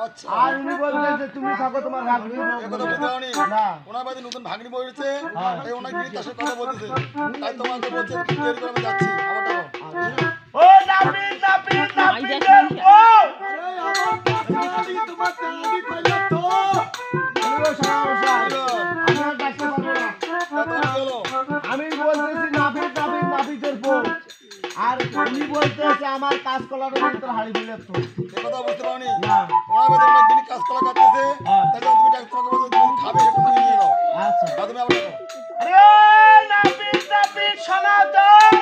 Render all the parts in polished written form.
আচ্ছা আর উনি বলছেন যে তুমি থাকো তোমার ভাগ্নি কথা বলতে পারোনি না ওনার বাড়িতে নতুন ভাগ্নি বইছে তাই ওনার গিয়ে তার সাথে কথা বলতেছে তাই তোমাকে বলছে তুমি দেরি করে আমি যাচ্ছি আবার টাকা ও নাপিত নাপিত নাপিতের ও তোমার তেলাদি পাইলো তো আমি বলতেছি নাপিত নাপিত নাপিতের বউ আর উনি বলতেছে আমার কাজ কলার ভিতর হাড়ি দিলে তো এই কথা বুঝতে পারোনি না ওনার বাড়িতে অনেক দিন কাজ করা করতেছে তাই তুমি তোমাকে বলছো তুমি খাবে সেটা তুমি নিয়ে নাও আচ্ছা আর তুমি আবার টাকা আরে নাপিত নাপিত সনাতন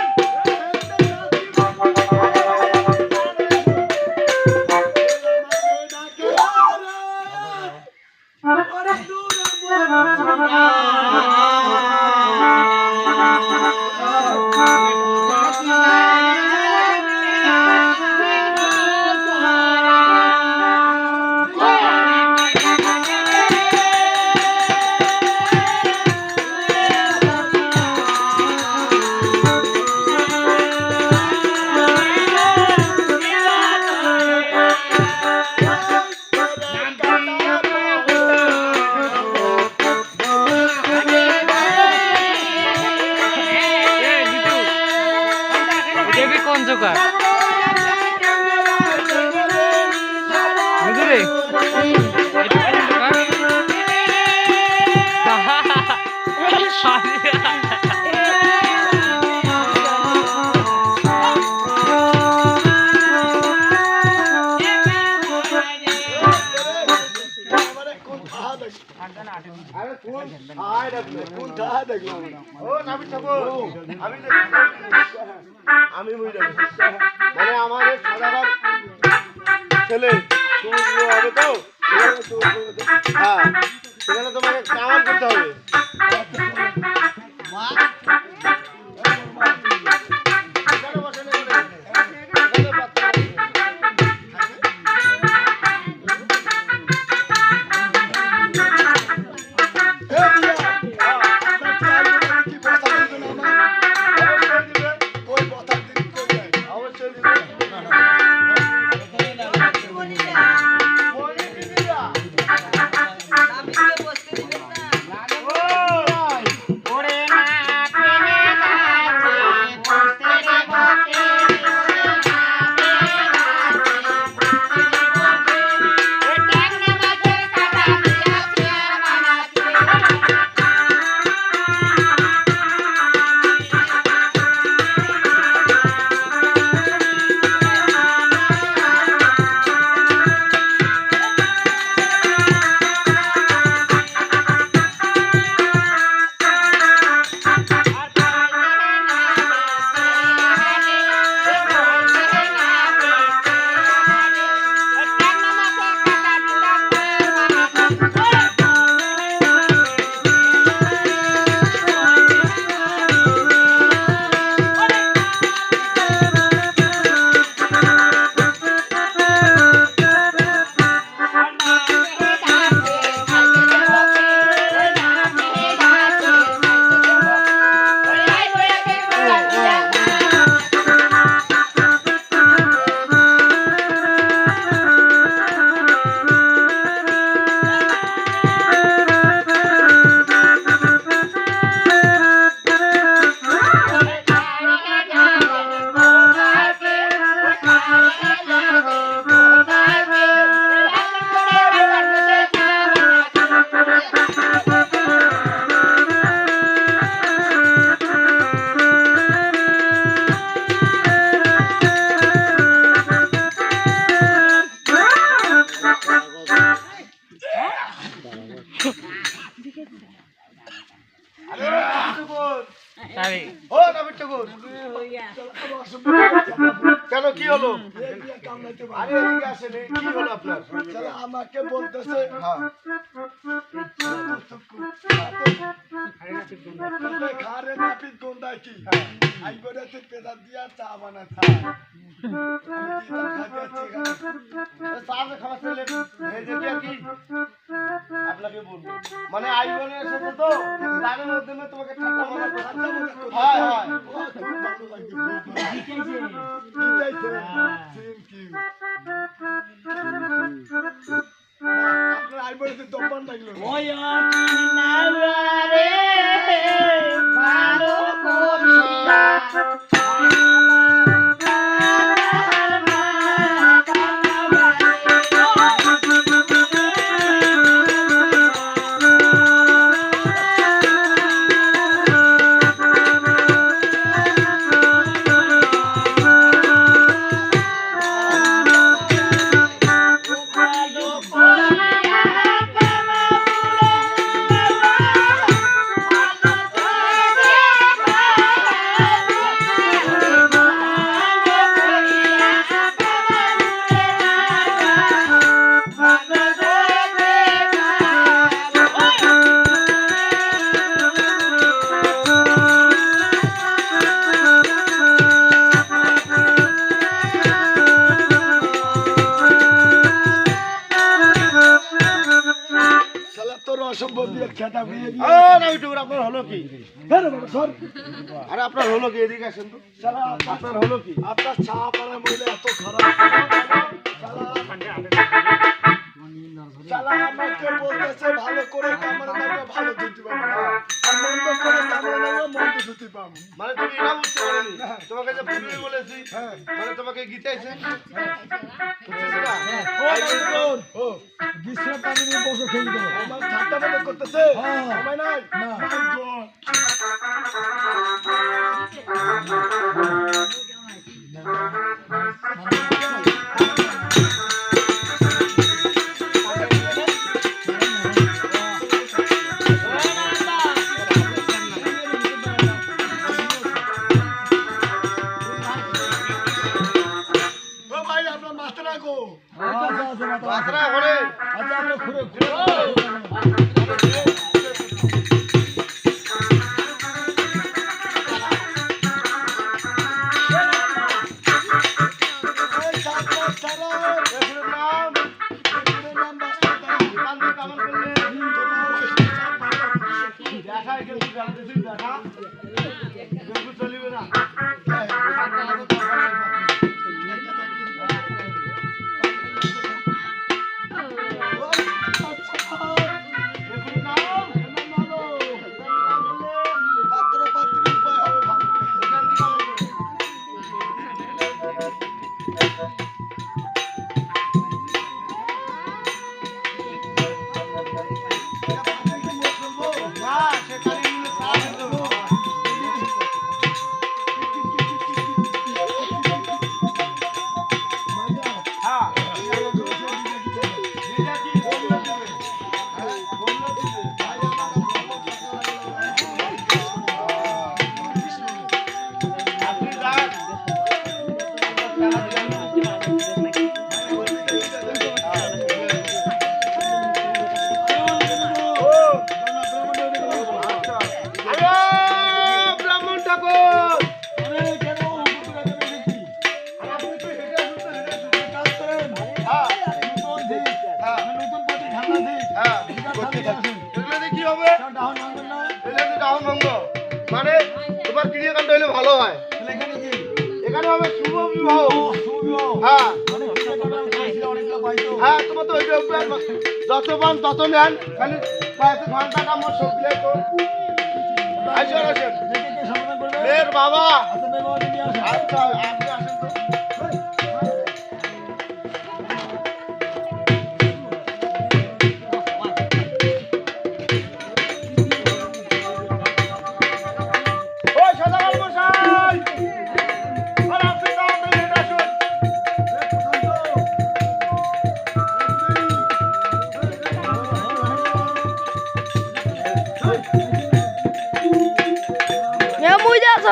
জোকার বুঝলি আমি মানে আমাদের সাধারণ ছেলে তুমি হবে তো হ্যাঁ সেখানে তোমাকে কামান করতে হবে কেন কি হলো কি হলো আপনার আমাকে বলতেছে খারে নাপিত গন্ডা কি আইবরে তে পেদা দিয়া চা বানাতা সাথে খাওয়া চলে ভেজে দিয়া কি আপনাকে বলবো মানে আইবরে এসেছে তো তার মাধ্যমে তোমাকে ঠান্ডা মারা হয় হয় খুব ভালো লাগছে থ্যাংক ইউ বেশি দম্পান লাগলো ওই নাওয়ারে ভালো করিয়া শালা তোর অসম্ভব দিয়ে খেতা বিয়ে দিয়ে না ইউটিউবার আপনার হলো কি হ্যাঁ রে বাবা ধর আরে আপনার হলো কি এদিকে আসেন তো শালা আপনার হলো কি আপনার চা পাড়া মহিলা এত খারাপ শালা আমাকে বলতেছে ভালো করে কামড়ে মারবে ভালো ধুতি পাবো আর মন্দ করে কামড়ে মারবে মন্দ ধুতি পাবো মানে তুমি এটা বুঝতে পারোনি তোমাকে যে পূর্বে বলেছি হ্যাঁ মানে তোমাকে গীতাইছে ও গ্রীষ্ম পানি নিয়ে বসে খেয়ে দেবো আমার ঠাট্টা মতো করতেছে সময় নাই না ও ভাই আপনার মাস্টার রাখো বাসরা ঘরে আচ্ছা আমরা ঘুরে ঘুরে এগুলোর নাম দোকান দিয়ে কামাল করলে দেখা এখানে তুই জানতেছিস দেখা দেখবো চলিবে না এগুলোর নাম পাত্র পাত্রী উপায় হবে ভালো দোকান দিয়ে কামাল করলে না সে খালি মিলে কাজ করবে হ্যাঁ এটা কি বললো তুমি বললো তুমি আপনি যান আরে ব্রাহ্মণ ঠাকুর আপনি তো হেঁটে আসুন তো, হেঁটে আসুন। হ্যাঁ এগুলো দিয়ে কি হবে এগুলো দিয়ে ডাউন ভঙ্গ মানে তোমার ক্রিয়াকাণ্ড হলে ভালো হয় এখানে হবে শুভ বিবাহ হ্যাঁ হ্যাঁ তোমার তো ওইটা যত পান তত নেন খালি কয়েক ঘন্টা কামড় সব দিলে তো আসেন আসেন মেয়ের বাবা আচ্ছা আপনি আসেন তো ওই সদাগর মশাই আর আপনি তাড়াতাড়ি হেঁটে আসুন মুই যাচ্ছ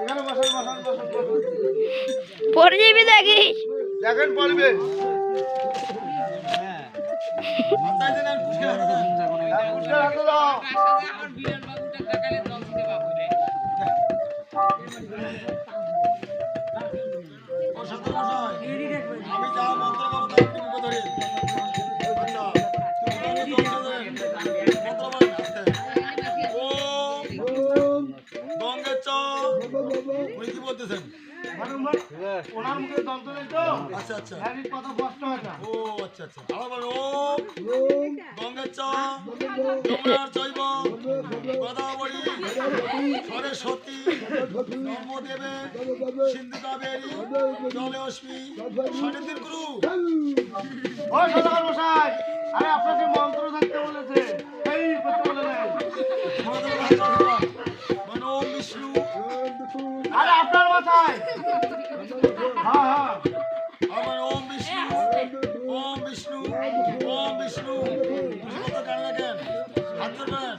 এখানে বসান বসান বসান বসান। পড়ে যাবি দেখিস। দেখেন পড়বে মাথায় দেন আর পুষ্কে হাতে দেন। পুষ্কের হাতে দাও। ও সাধু মশাই, আমি যা মন্ত্র বলবো তা আপনি মুখে ধরেন। আচ্ছা, তুমি বলো জল ধরেন। মন্ত্র বলেন আস্তে। ওম গঙ্গে চ। উনি কি বলতেছেন? ওনার মুখে দন্ত নেই তো আচ্ছা আচ্ছা। হ্যারির কথা স্পষ্ট হয় না। ও আচ্ছা আচ্ছা। আবার বলো ওম গঙ্গে চ যমুনার চৈব গোদাবরী সরস্বতী নর্মদেবে সিন্ধু কাবেরী জলে অস্মি সন্নিধির গুরু। ও সদাগর মশাই, আরে আপনাকে মন্ত্র থাকতে বলেছে, এই করতে বলে নাই। মানে ওম বিষ্ণু আরে আপনার মাথায়। হ্যাঁ হ্যাঁ আমার ওম বিষ্ণু ওম বিষ্ণু ওম বিষ্ণু। কত গান লাগেন হাত ধরবেন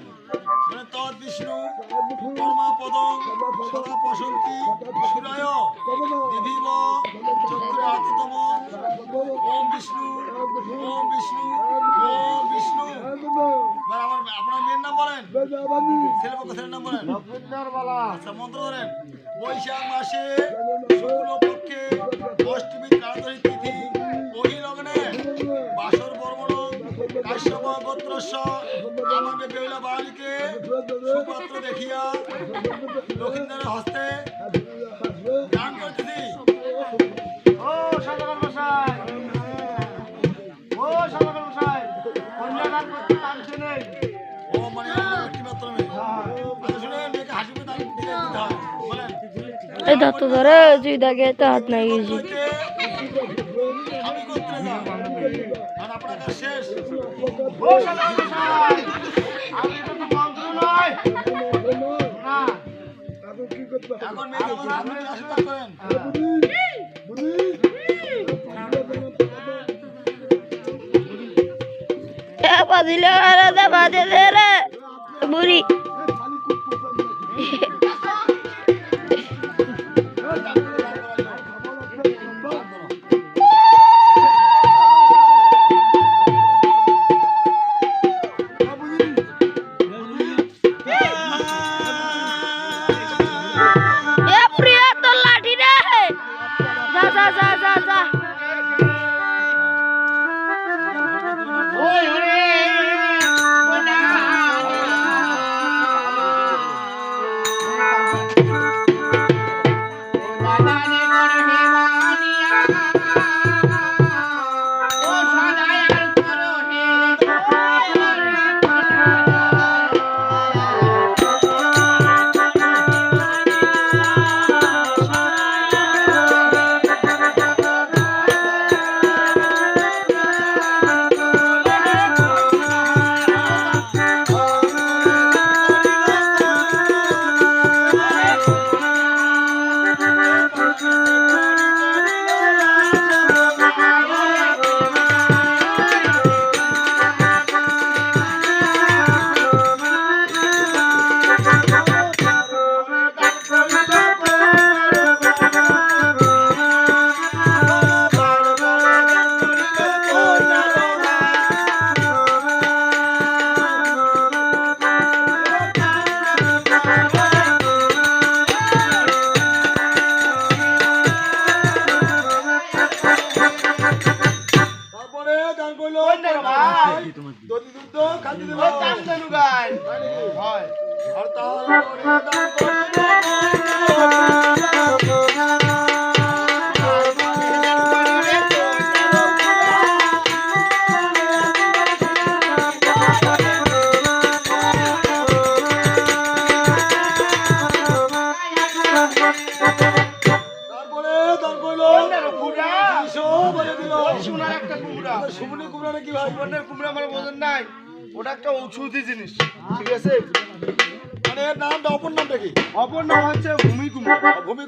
মানে তৎ বিষ্ণু কর্মাপদং সদা পশন্তি সুরায় দিভিব চক্ষুরাততম। ওম বিষ্ণু ওম বিষ্ণু ওম বিষ্ণু। এবার আপনার মেয়ের নাম বলেন, ছেলে পক্ষ ছেলের নাম বলেন। লক্ষ্মীন্দরবালা। আচ্ছা মন্ত্র ধরেন। বৈশাখ মাসে শুক্ল পক্ষে অষ্টমী কালদরী তিথি ওই লগ্নে বাসর বর্মণ কাশ্যপ গোত্রস্য আমাকে বেহুলা বালিকে সুপাত্র দেখিয়া লক্ষিন্দরের হস্তে দান করতেছি। ও সদাগর মশাই, ও সদাগর মশাই, কন্যাদান করতে পারছে নেই। ও মানে ব্যক্তিমাত্র মেয়ে। আচ্ছা শুনে মেয়েকে হাসি করে দান দিতে হয় বলেন। এই ধরতো ধরে তুই দেখে তো হাত নাই গেছি। আমি করতে যাও আর আপনার কাজ শেষ। ও সদাগর মশাই, আমি তো মন্ত্র নয় না। এখন মেয়েকে বলেন আপনি আশীর্বাদ করেন। বাজিলে বাজে দে রে বুড়ি। এ বুড়ি তোর লাঠি রে, যা যা যা যা যা। ওই হরে বনা বাবানে করহে মানিয়া ও সদায়ার করহে তারপরে গান কইলো ভাই দধি দুধ খাদ্য দিল। ও কান্দনু গায় হয়। আর তারপরে গান কইলো তারপরে গান কইলো কুমড়া সব বলে দিল। সোনার একটা কুমড়া। সুমনি কুমড়াটা কি ভাই? সুবর্ণের কুমড়া আমার বোঝেন নাই, ওটা একটা ঔষধি জিনিস, ঠিক আছে? মানে এর নামটা অপর নামটা কি? অপর নাম হচ্ছে ভূমি কুমড়া। ভূমি